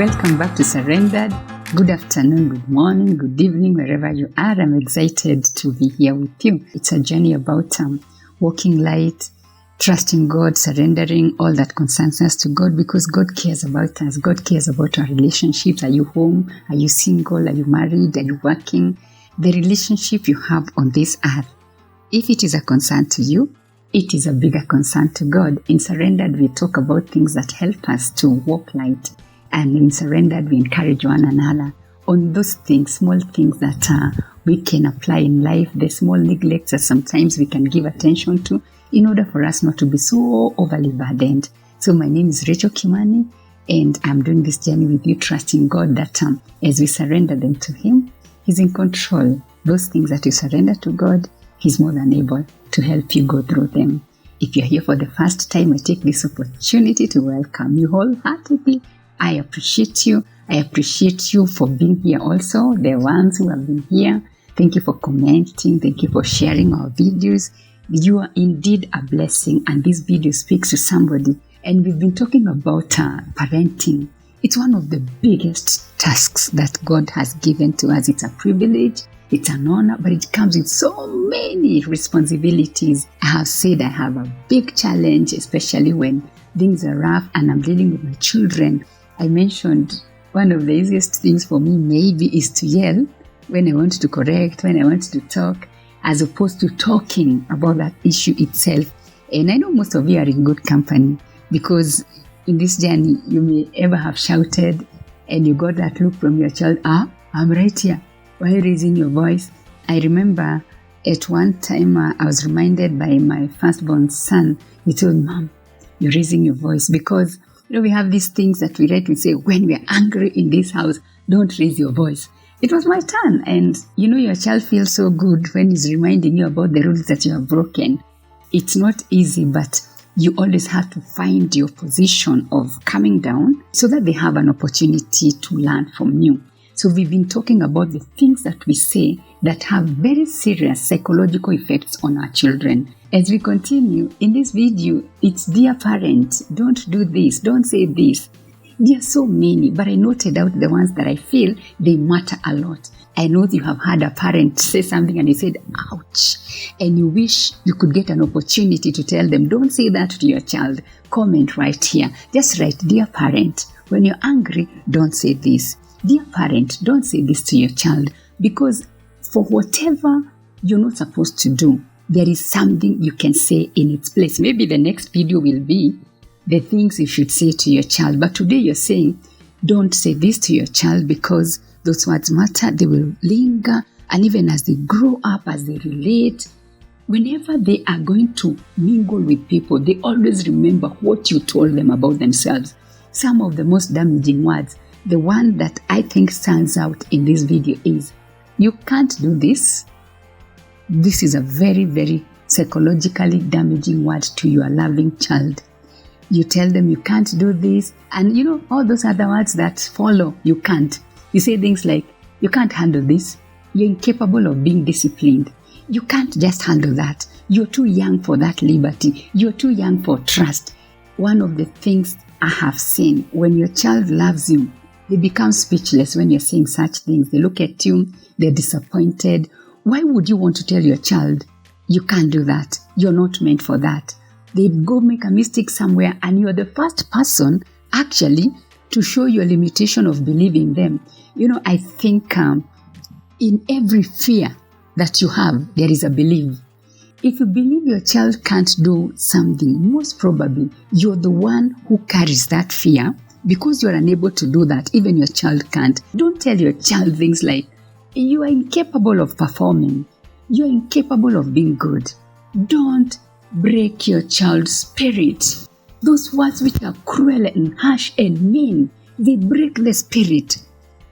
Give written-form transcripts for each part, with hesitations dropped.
Welcome back to Surrendered. Good afternoon, good morning, good evening, wherever you are. I'm excited to be here with you. It's a journey about walking light, trusting God, surrendering all that concerns us to God, because God cares about us. God cares about our relationships. Are you home? Are you single? Are you married? Are you working? The relationship you have on this earth, if it is a concern to you, it is a bigger concern to God. In Surrendered, we talk about things that help us to walk light. And in Surrendered, we encourage one another on those things, small things that we can apply in life, the small neglects that sometimes we can give attention to in order for us not to be so overly burdened. So my name is Rachel Kimani, and I'm doing this journey with you, trusting God that as we surrender them to Him, He's in control. Those things that you surrender to God, He's more than able to help you go through them. If you're here for the first time, I take this opportunity to welcome you wholeheartedly. I appreciate you. I appreciate you for being here also, the ones who have been here. Thank you for commenting. Thank you for sharing our videos. You are indeed a blessing, and this video speaks to somebody. And we've been talking about parenting. It's one of the biggest tasks that God has given to us. It's a privilege. It's an honor, but it comes with so many responsibilities. I have said I have a big challenge, especially when things are rough and I'm dealing with my children. I mentioned one of the easiest things for me maybe is to yell when I want to correct, when I want to talk, as opposed to talking about that issue itself. And I know most of you are in good company, because in this journey, you may ever have shouted and you got that look from your child, I'm right here. Why are you raising your voice? I remember at one time I was reminded by my firstborn son. He told, Mom, you're raising your voice, because we have these things that we write. We say, when we are angry in this house, don't raise your voice. It was my turn. And your child feels so good when he's reminding you about the rules that you have broken. It's not easy, but you always have to find your position of coming down so that they have an opportunity to learn from you. So we've been talking about the things that we say that have very serious psychological effects on our children. As we continue in this video, it's dear parent, don't do this, don't say this. There are so many, but I noted out the ones that I feel they matter a lot. I know you have had a parent say something and you said, ouch, and you wish you could get an opportunity to tell them, don't say that to your child. Comment right here. Just write, dear parent, when you're angry, don't say this. Dear parent, don't say this to your child, because for whatever you're not supposed to do, there is something you can say in its place. Maybe the next video will be the things you should say to your child. But today you're saying, don't say this to your child, because those words matter. They will linger. And even as they grow up, as they relate, whenever they are going to mingle with people, they always remember what you told them about themselves. Some of the most damaging words, the one that I think stands out in this video is, you can't do this. This is a very, very psychologically damaging word to your loving child. You tell them you can't do this, and all those other words that follow, you can't. You say things like, you can't handle this. You're incapable of being disciplined. You can't just handle that. You're too young for that liberty. You're too young for trust. One of the things I have seen, when your child loves you, they become speechless when you're saying such things. They look at you, they're disappointed. Why would you want to tell your child, you can't do that, you're not meant for that? They go make a mistake somewhere, and you're the first person actually to show your limitation of believing them. I think in every fear that you have, there is a belief. If you believe your child can't do something, most probably you're the one who carries that fear, because you're unable to do that. Even your child can't. Don't tell your child things like, you are incapable of performing. You're incapable of being good. Don't break your child's spirit. Those words which are cruel and harsh and mean, they break the spirit.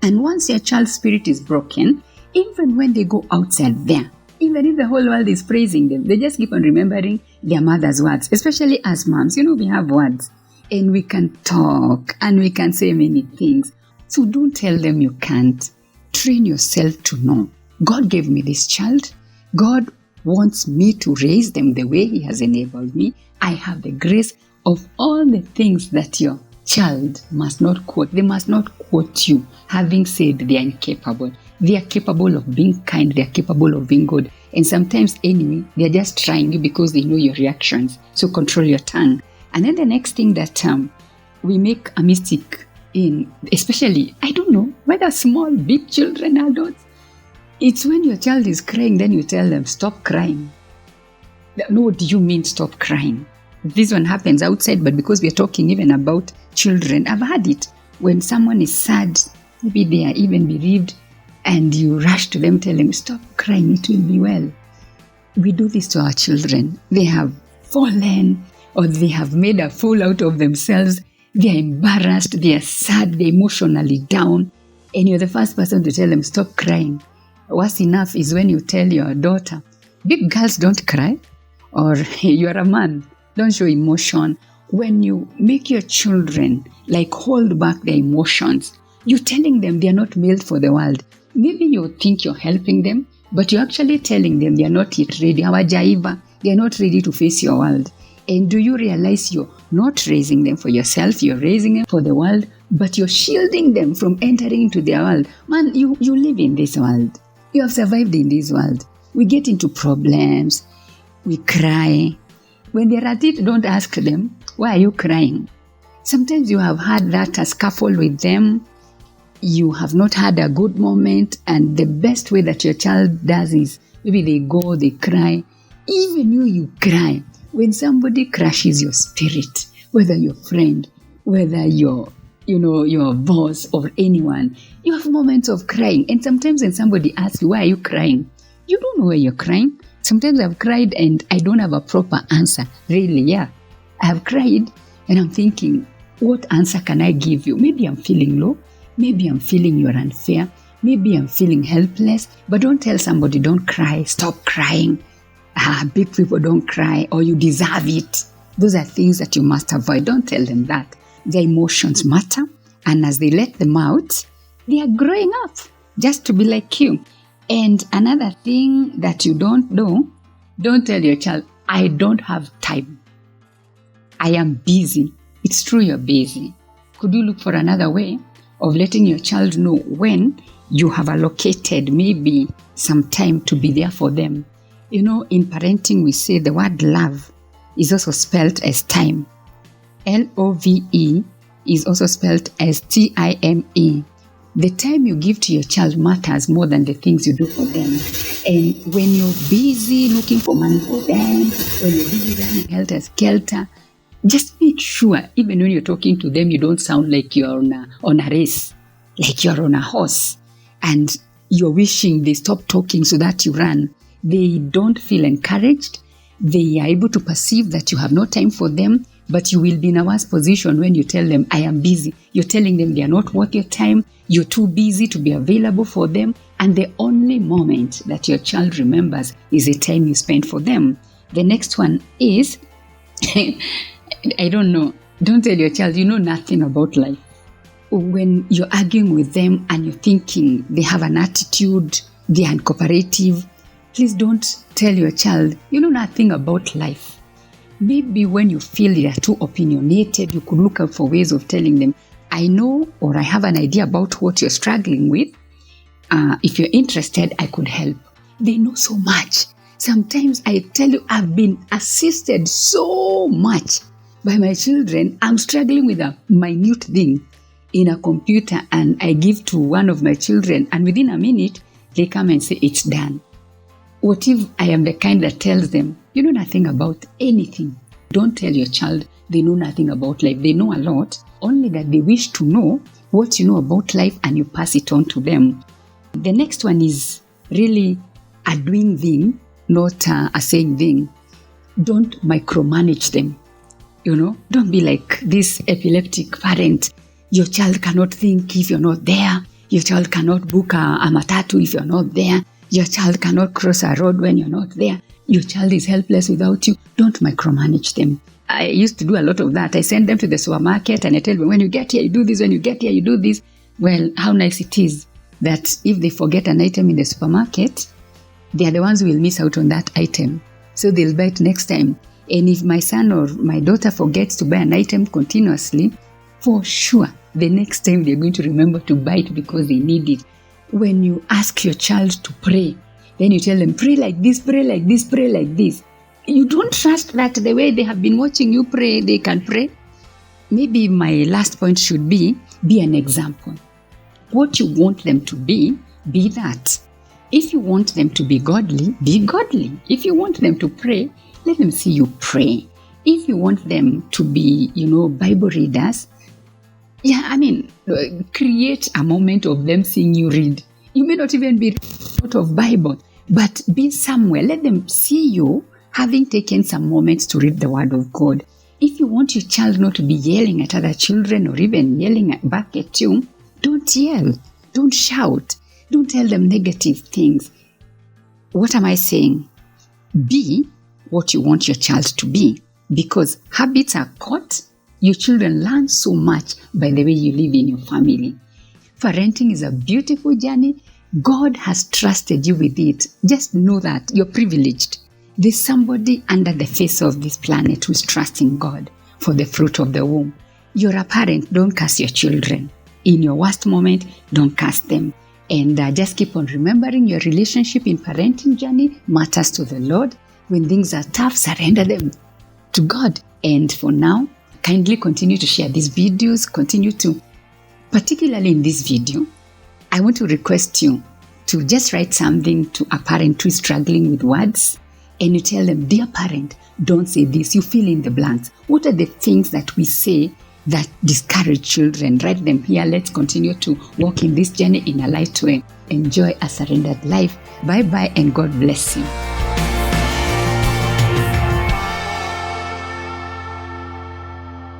And once your child's spirit is broken, even when they go outside there, even if the whole world is praising them, they just keep on remembering their mother's words. Especially as moms, we have words. And we can talk and we can say many things. So don't tell them you can't. Train yourself to know, God gave me this child. God wants me to raise them the way He has enabled me. I have the grace of all the things that your child must not quote. They must not quote you having said they are incapable. They are capable of being kind. They are capable of being good. And sometimes, anyway, they are just trying you because they know your reactions. So control your tongue. And then the next thing that we make a mistake in, especially, I don't know, whether small, big children, adults, it's when your child is crying, then you tell them, stop crying. No, what do you mean stop crying? This one happens outside, but because we're talking even about children, I've had it. When someone is sad, maybe they are even bereaved, and you rush to them, tell them, stop crying, it will be well. We do this to our children. They have fallen, or they have made a fool out of themselves. They are embarrassed, they are sad, they're emotionally down, and you're the first person to tell them, stop crying. Worse enough is when you tell your daughter, big girls don't cry, or you're a man, don't show emotion. When you make your children hold back their emotions, you're telling them they are not made for the world. Maybe you think you're helping them, but you're actually telling them they are not yet ready. They are not ready to face your world. And do you realize you're not raising them for yourself, you're raising them for the world, but you're shielding them from entering into their world? Man, you live in this world. You have survived in this world. We get into problems. We cry. When they're at it, don't ask them, why are you crying? Sometimes you have had that a scuffle with them. You have not had a good moment, and the best way that your child does is maybe they go, they cry. Even you cry. When somebody crushes your spirit, whether your friend, whether your boss or anyone, you have moments of crying. And sometimes when somebody asks you, why are you crying? You don't know why you're crying. Sometimes I've cried and I don't have a proper answer. Really, yeah. I have cried and I'm thinking, what answer can I give you? Maybe I'm feeling low. Maybe I'm feeling you're unfair. Maybe I'm feeling helpless. But don't tell somebody, don't cry, stop crying. Big people don't cry, or you deserve it. Those are things that you must avoid. Don't tell them that. Their emotions matter. And as they let them out, they are growing up just to be like you. And another thing that you don't do, don't tell your child, I don't have time. I am busy. It's true you're busy. Could you look for another way of letting your child know when you have allocated maybe some time to be there for them? In parenting, we say the word love is also spelled as time. LOVE is also spelled as TIME. The time you give to your child matters more than the things you do for them. And when you're busy looking for money for them, when you're busy running helter-skelter, just make sure, even when you're talking to them, you don't sound like you're on a race, like you're on a horse, and you're wishing they stop talking so that you run. They don't feel encouraged. They are able to perceive that you have no time for them, but you will be in a worse position when you tell them, I am busy. You're telling them they are not worth your time. You're too busy to be available for them. And the only moment that your child remembers is the time you spend for them. The next one is, I don't know. Don't tell your child you know nothing about life. When you're arguing with them and you're thinking they have an attitude, they are uncooperative, please don't tell your child you know nothing about life. Maybe when you feel they are too opinionated, you could look out for ways of telling them, I know, or I have an idea about what you're struggling with. If you're interested, I could help. They know so much. Sometimes I tell you, I've been assisted so much by my children. I'm struggling with a minute thing in a computer, and I give to one of my children, and within a minute, they come and say, it's done. What if I am the kind that tells them, you know nothing about anything? Don't tell your child they know nothing about life. They know a lot, only that they wish to know what you know about life, and you pass it on to them. The next one is really a doing thing, not a saying thing. Don't micromanage them. Don't be like this epileptic parent. Your child cannot think if you're not there. Your child cannot book a matatu if you're not there. Your child cannot cross a road when you're not there. Your child is helpless without you. Don't micromanage them. I used to do a lot of that. I send them to the supermarket and I tell them, when you get here, you do this. When you get here, you do this. Well, how nice it is that if they forget an item in the supermarket, they are the ones who will miss out on that item. So they'll buy it next time. And if my son or my daughter forgets to buy an item continuously, for sure, the next time they're going to remember to buy it because they need it. When you ask your child to pray, then you tell them, pray like this, pray like this, pray like this. You don't trust that the way they have been watching you pray, they can pray. Maybe my last point should be an example. What you want them to be that. If you want them to be godly, be godly. If you want them to pray, let them see you pray. If you want them to be, Bible readers, create a moment of them seeing you read. You may not even be out of Bible, but be somewhere. Let them see you having taken some moments to read the Word of God. If you want your child not to be yelling at other children or even yelling back at you, don't yell, don't shout, don't tell them negative things. What am I saying? Be what you want your child to be, because habits are caught. Your children learn so much by the way you live in your family. Parenting is a beautiful journey. God has trusted you with it. Just know that you're privileged. There's somebody under the face of this planet who's trusting God for the fruit of the womb. You're a parent, don't curse your children. In your worst moment, don't curse them. And just keep on remembering your relationship in parenting journey matters to the Lord. When things are tough, surrender them to God. And for now, kindly continue to share these videos. Particularly in this video, I want to request you to just write something to a parent who is struggling with words. And you tell them, dear parent, don't say this. You fill in the blanks. What are the things that we say that discourage children? Write them here. Let's continue to walk in this journey in a light way. Enjoy a surrendered life. Bye-bye and God bless you.